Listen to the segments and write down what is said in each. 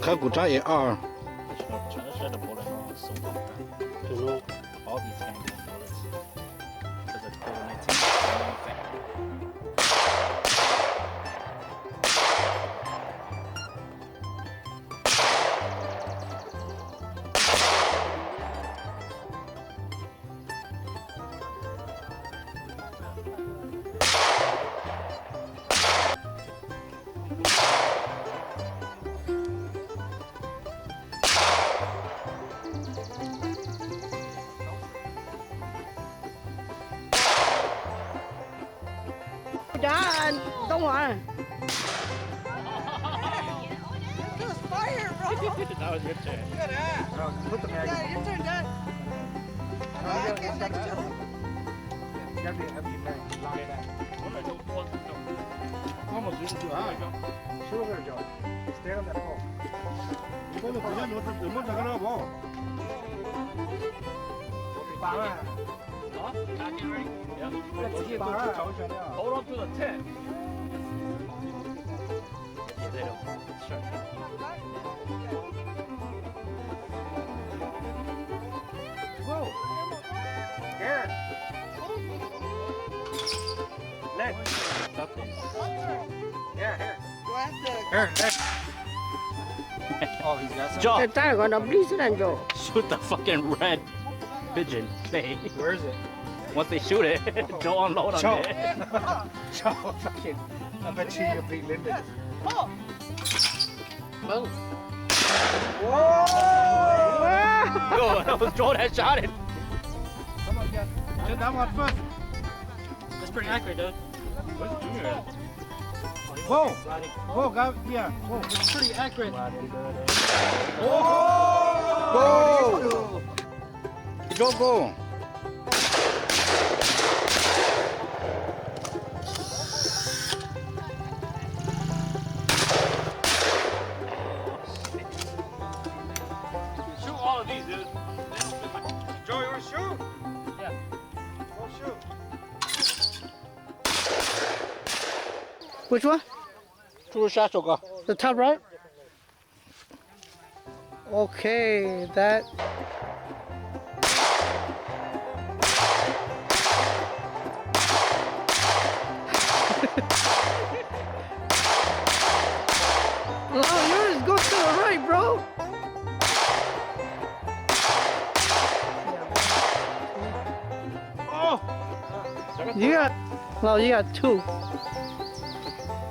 开骨扎也二。Dạ, Đông Hòa. That was your turn. Put the mag. Yeah, your turn, Dad. I can't take it. Almost didn't too high. Shoulder, George. Stay on that pole. 이거는 그냥 넣으면 나가라고. Para. Huh? Back in ready? Yeah. Para. Hold on to the tent. Yeah, they don't. Sure. Whoa. Here. Leg. Yeah, here. Do I have to? Here, leg. Oh, he's got some. John, Tayo ko na please lang jo. shoot the fucking red pigeon thing. Where is it? Once they shoot it, don't unload on Joe. it. Joe, fucking. I bet you'll be Linda. Oh. Whoa! Yo, that was Joe that shot it. Come on, get that one first. That's pretty accurate, dude. Where's Junior at? Whoa! Whoa, go, yeah. Whoa, it's pretty accurate. Go! Go, go! Shoot all of these, dude. Joe, you want to shoot? Yeah. Go shoot. Which one? 这是下手个。 The top right? Okay, that. Oh, yours goes to the right, bro. Oh! You got, well, you got two.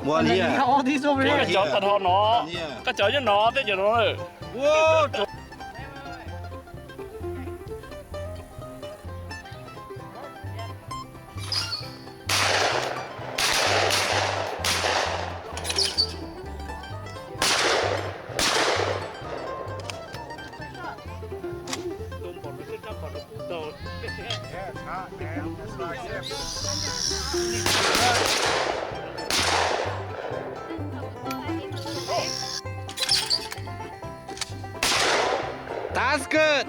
我 And then 呢 you got all these over Cái here. chó thật nó. 呢？ Cái chó cho nó, thế cho nó rồi. 我走。 Yeah, it's hot, man. That's like it. That's good.